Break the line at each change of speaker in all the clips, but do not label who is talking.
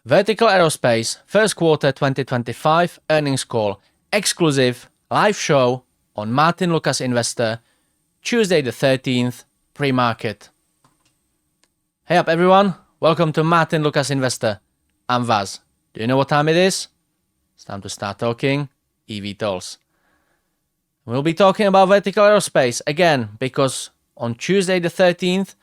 Vertical Aerospace first quarter 2025 earnings call, exclusive live show on Martyn Lucas Investor, Tuesday the 13th, pre-market. Hey up everyone, welcome to Martyn Lucas Investor. I'm Vaz. Do you know what time it is? It's time to start talking eVTOLs. We'll be talking about Vertical Aerospace again because on Tuesday the 13th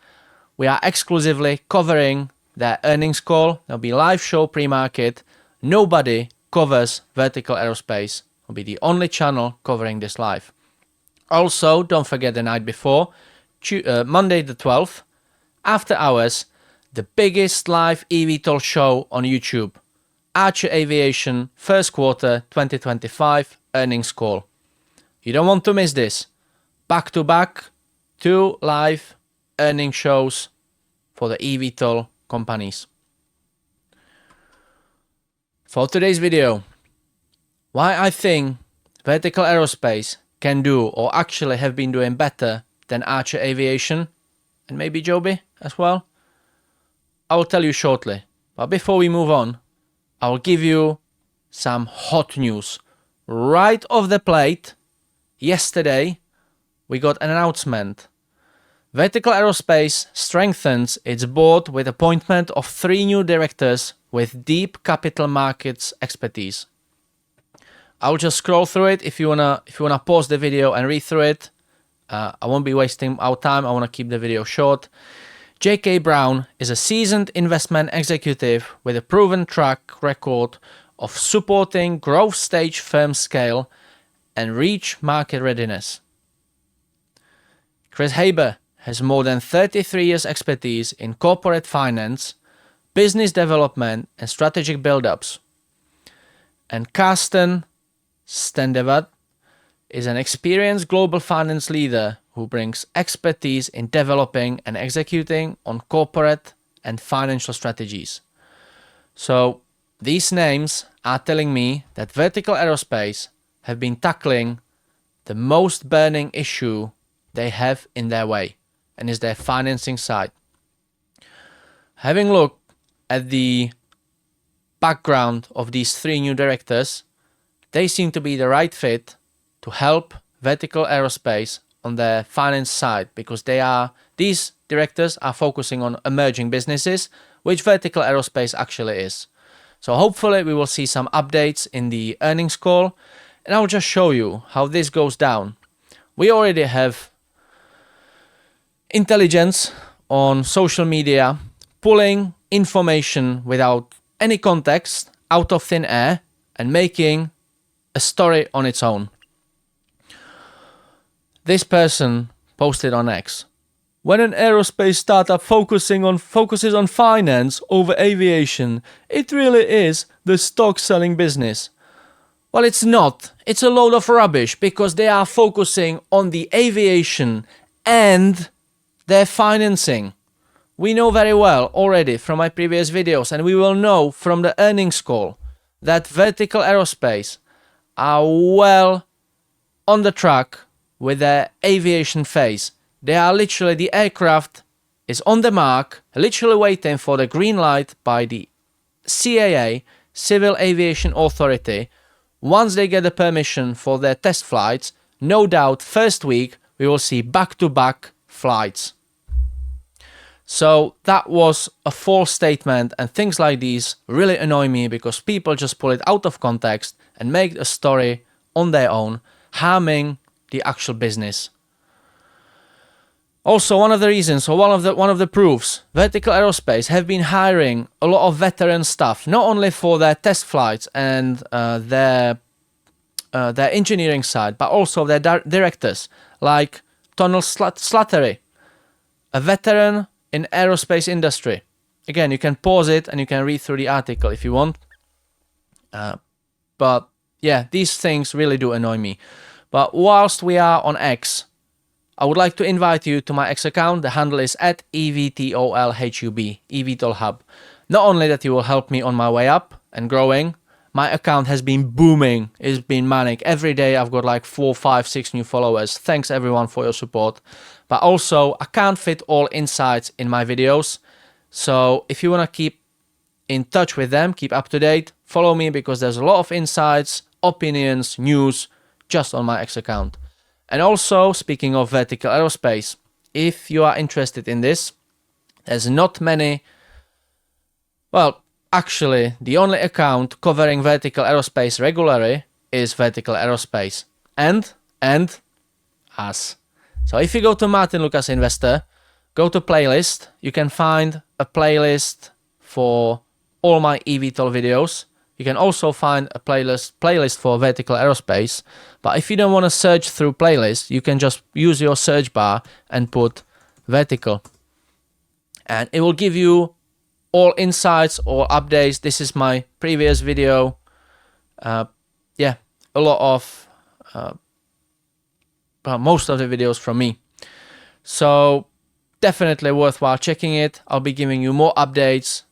we are exclusively covering their earnings call. There'll be live show pre-market. Nobody covers Vertical Aerospace. Will be the only channel covering this live. Also, don't forget the night before, Monday the 12th, after hours, the biggest live eVTOL show on YouTube. Achr Aviation first quarter 2025 earnings call. You don't want to miss this. Back to back, 2 live earnings shows for the eVTOL companies. For today's video, why I think Vertical Aerospace can do or actually have been doing better than Achr Aviation and maybe Joby as well, I will tell you shortly. But before we move on, I will give you some hot news. Right off the plate, yesterday we got an announcement. Vertical Aerospace strengthens its board with appointment of 3 new directors with deep capital markets expertise. I'll just scroll through it. If you wanna pause the video and read through it, I won't be wasting our time. I wanna keep the video short. J.K. Brown is a seasoned investment executive with a proven track record of supporting growth stage firm scale and reach market readiness. Chris Haber has more than 33 years expertise in corporate finance, business development and strategic build-ups. And Carsten Stendevad is an experienced global finance leader who brings expertise in developing and executing on corporate and financial strategies. So these names are telling me that Vertical Aerospace have been tackling the most burning issue they have in their way, and is their financing side. Having looked at the background of these 3 new directors, they seem to be the right fit to help Vertical Aerospace on their finance side, because these directors are focusing on emerging businesses, which Vertical Aerospace actually is. So hopefully we will see some updates in the earnings call, and I'll just show you how this goes down. We already have intelligence on social media pulling information without any context out of thin air and making a story on its own. This person posted on X, when an aerospace startup focuses on finance over aviation, it really is the stock selling business. Well, it's not. It's a load of rubbish, because they are focusing on the aviation and their financing. We know very well already from my previous videos, and we will know from the earnings call, that Vertical Aerospace are well on the track with their aviation phase. They are literally, the aircraft is on the mark, literally waiting for the green light by the CAA, Civil Aviation Authority. Once they get the permission for their test flights, no doubt first week we will see back-to-back flights. So that was a false statement, and things like these really annoy me because people just pull it out of context and make a story on their own, harming the actual business. Also, one of the reasons, or one of the proofs, Vertical Aerospace have been hiring a lot of veteran staff, not only for their test flights and their engineering side, but also their directors, like Tonal Slattery, a veteran in aerospace industry. Again, you can pause it and you can read through the article if you want. But yeah, these things really do annoy me. But whilst we are on X, I would like to invite you to my X account. The handle is at eVTOLHUB, eVTOL Hub. Not only that you will help me on my way up and growing, my account has been booming. It's been manic. Every day I've got like 4, 5, 6 new followers. Thanks everyone for your support. But also, I can't fit all insights in my videos. So if you want to keep in touch with them, keep up to date, follow me, because there's a lot of insights, opinions, news just on my X account. And also, speaking of Vertical Aerospace, if you are interested in this, there's not many, well, actually, the only account covering Vertical Aerospace regularly is Vertical Aerospace and us. So if you go to Martyn Lucas Investor, go to playlist, you can find a playlist for all my eVTOL videos. You can also find a playlist for Vertical Aerospace. But if you don't want to search through playlists, you can just use your search bar and put Vertical. And it will give you all insights or updates. This is my previous video. Yeah, a lot of, most of the videos from me. So definitely worthwhile checking it. I'll be giving you more updates.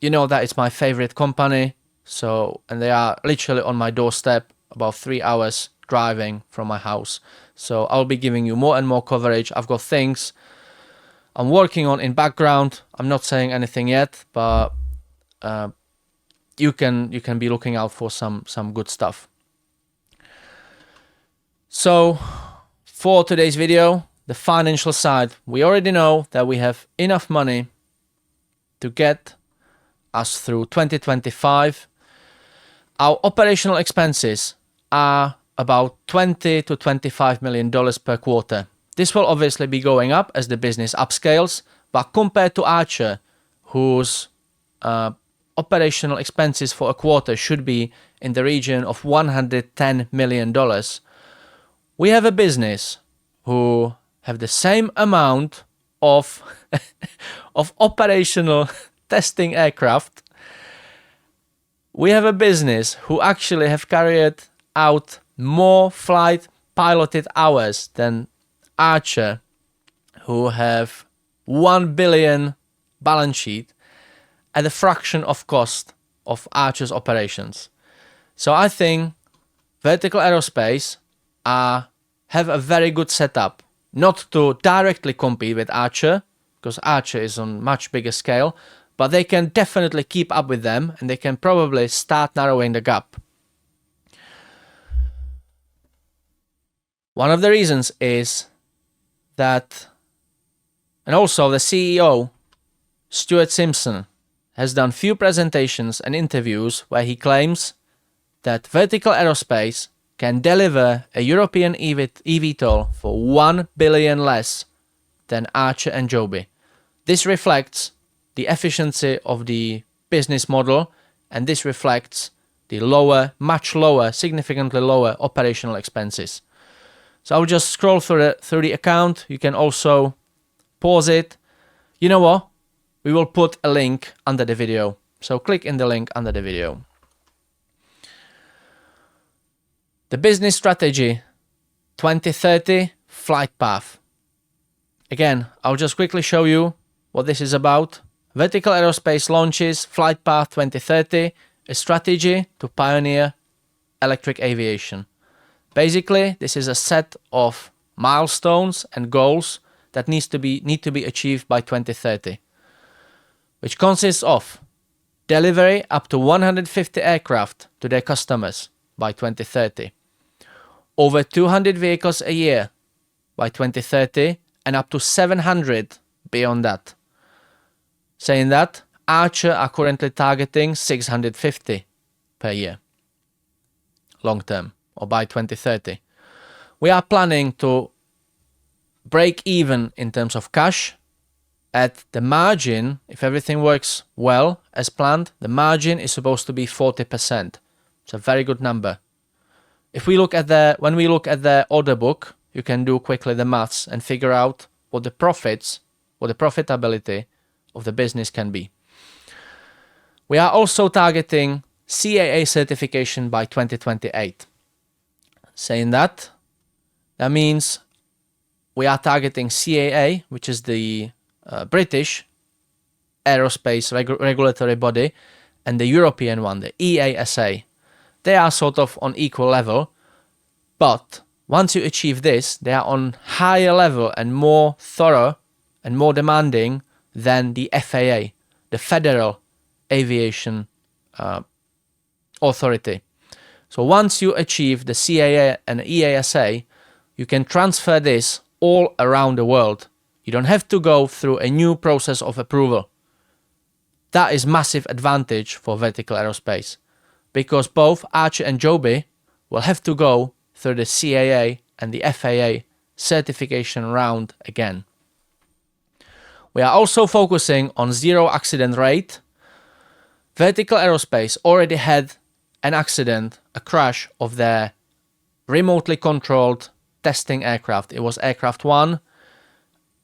You know that it's my favorite company. So, and they are literally on my doorstep, about 3 hours driving from my house. So I'll be giving you more and more coverage. I've got things I'm working on in background. I'm not saying anything yet, but you can be looking out for some good stuff. So for today's video, the financial side, we already know that we have enough money to get us through 2025. Our operational expenses are about $20 to $25 million per quarter. This will obviously be going up as the business upscales, but compared to Achr, whose operational expenses for a quarter should be in the region of $110 million, we have a business who have the same amount of operational testing aircraft. We have a business who actually have carried out more flight piloted hours than Achr, who have 1 billion balance sheet at a fraction of cost of Achr's operations. So I think Vertical Aerospace have a very good setup, not to directly compete with Achr, because Achr is on much bigger scale, but they can definitely keep up with them, and they can probably start narrowing the gap. One of the reasons is that, and also the CEO, Stuart Simpson, has done few presentations and interviews where he claims that Vertical Aerospace can deliver a European eVTOL for 1 billion less than Achr and Joby. This reflects the efficiency of the business model, and this reflects the lower, much lower, significantly lower operational expenses. So I'll just scroll through the account. You can also pause it. You know what? We will put a link under the video. So click in the link under the video. The business strategy 2030 flight path. Again, I'll just quickly show you what this is about. Vertical Aerospace launches Flight Path 2030, a strategy to pioneer electric aviation. Basically, this is a set of milestones and goals that need to be achieved by 2030, which consists of delivery up to 150 aircraft to their customers by 2030, over 200 vehicles a year by 2030, and up to 700 beyond that. Saying that, Achr are currently targeting 650 per year, long term, or by 2030. We are planning to break even in terms of cash. At the margin, if everything works well as planned, the margin is supposed to be 40%. It's a very good number. If we look at when we look at the order book, you can do quickly the maths and figure out what the profits, what the profitability of the business can be. We are also targeting CAA certification by 2028. Saying that, that means we are targeting CAA, which is the British aerospace regulatory body, and the European one, the EASA. They are sort of on equal level, but once you achieve this, they are on higher level and more thorough and more demanding than the FAA, the Federal Aviation Authority. So once you achieve the CAA and EASA, you can transfer this all around the world. You don't have to go through a new process of approval. That is massive advantage for Vertical Aerospace, because both achr and Joby will have to go through the CAA and the FAA certification round again. We are also focusing on zero accident rate. Vertical Aerospace already had an accident, a crash of their remotely controlled testing aircraft. It was aircraft 1.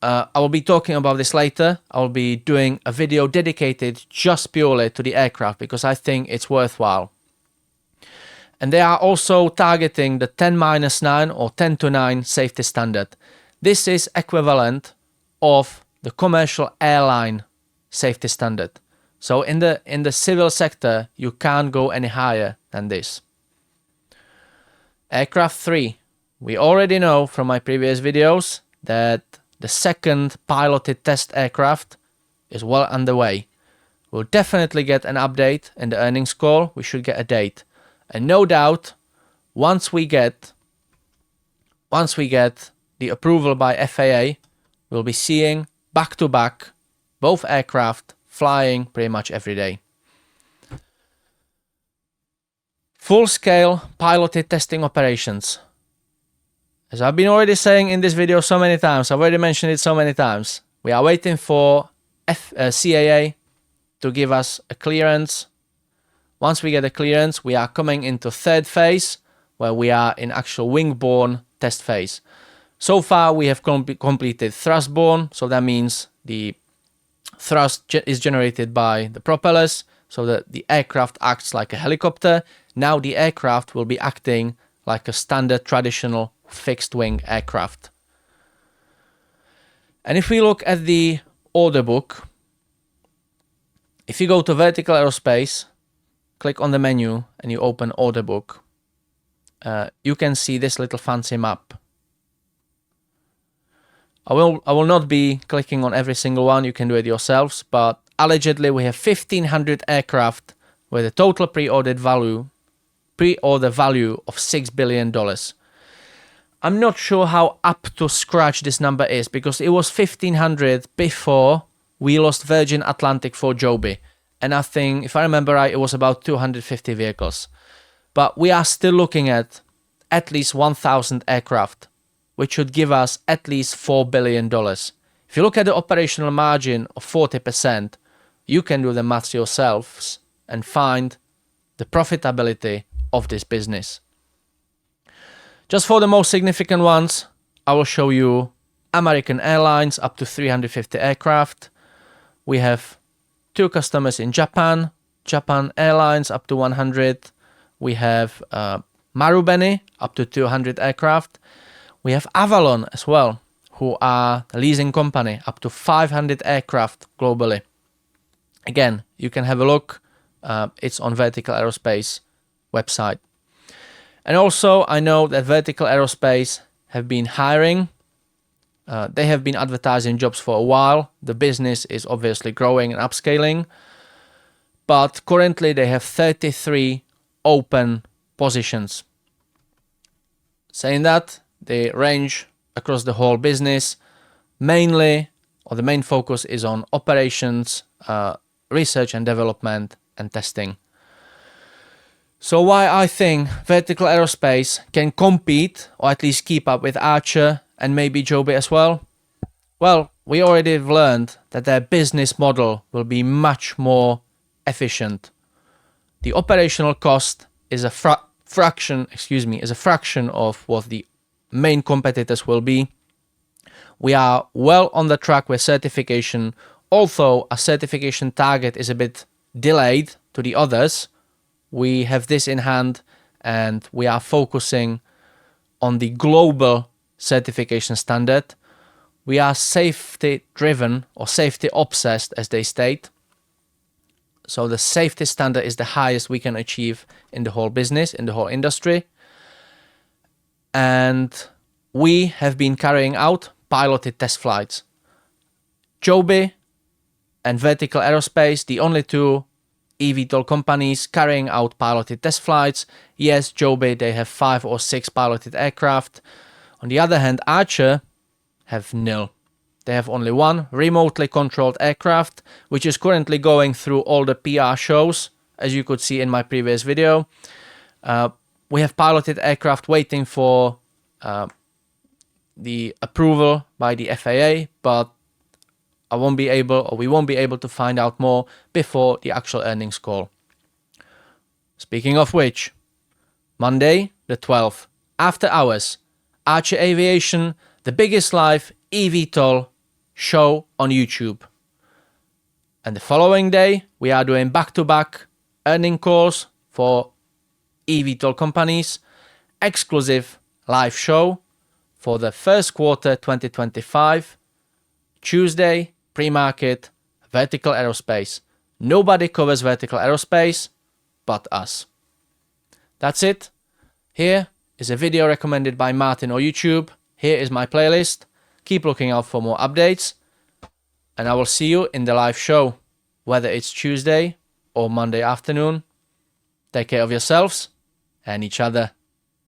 I will be talking about this later. I will be doing a video dedicated just purely to the aircraft because I think it's worthwhile. And they are also targeting the 10-9 or 10-9 safety standard. This is equivalent of the commercial airline safety standard. So in the civil sector, you can't go any higher than this. Aircraft 3. We already know from my previous videos that the second piloted test aircraft is well underway. We'll definitely get an update in the earnings call. We should get a date. And no doubt, once we get the approval by FAA, we'll be seeing back-to-back both aircraft flying pretty much every day. Full-scale piloted testing operations. As I've been already saying in this video so many times, I've already mentioned it so many times, we are waiting for CAA to give us a clearance. Once we get a clearance, we are coming into third phase, where we are in actual wing-borne test phase. So far, we have completed thrust-borne, so that means the thrust is generated by the propellers, so that the aircraft acts like a helicopter. Now the aircraft will be acting like a standard traditional fixed-wing aircraft. And if we look at the order book, if you go to Vertical Aerospace, click on the menu and you open order book, you can see this little fancy map. I will not be clicking on every single one, you can do it yourselves, but allegedly we have 1,500 aircraft with a total pre-order value of $6 billion. I'm not sure how up to scratch this number is, because it was 1,500 before we lost Virgin Atlantic for Joby. And I think, if I remember right, it was about 250 vehicles. But we are still looking at least 1,000 aircraft, which should give us at least $4 billion. If you look at the operational margin of 40%, you can do the maths yourselves and find the profitability of this business. Just for the most significant ones, I will show you American Airlines up to 350 aircraft. We have 2 customers in Japan, Japan Airlines up to 100. We have Marubeni up to 200 aircraft. We have Avalon as well, who are a leasing company, up to 500 aircraft globally. Again, you can have a look. It's on Vertical Aerospace website. And also, I know that Vertical Aerospace have been hiring. They have been advertising jobs for a while. The business is obviously growing and upscaling. But currently, they have 33 open positions. Saying that, they range across the whole business. Mainly, or the main focus is on operations, research and development, and testing. So why I think Vertical Aerospace can compete, or at least keep up with achr and maybe Joby as well? Well, we already have learned that their business model will be much more efficient. The operational cost is a fraction of what the main competitors will be. We are well on the track with certification, although a certification target is a bit delayed to the others. We have this in hand and we are focusing on the global certification standard. We are safety driven or safety obsessed, as they state. So the safety standard is the highest we can achieve in the whole business, in the whole industry. And we have been carrying out piloted test flights. Joby and Vertical Aerospace, the only 2 eVTOL companies carrying out piloted test flights. Yes, Joby, they have 5 or 6 piloted aircraft. On the other hand, achr have nil. They have only one remotely controlled aircraft, which is currently going through all the PR shows, as you could see in my previous video. We have piloted aircraft waiting for the approval by the FAA, but we won't be able to find out more before the actual earnings call. Speaking of which, Monday the 12th, after hours, achr Aviation, the biggest live eVTOL show on YouTube. And the following day, we are doing back-to-back earning calls for eVTOL companies, exclusive live show for the first quarter 2025, Tuesday, pre-market, Vertical Aerospace. Nobody covers Vertical Aerospace but us. That's it. Here is a video recommended by Martyn on YouTube. Here is my playlist. Keep looking out for more updates. And I will see you in the live show, whether it's Tuesday or Monday afternoon. Take care of yourselves and each other.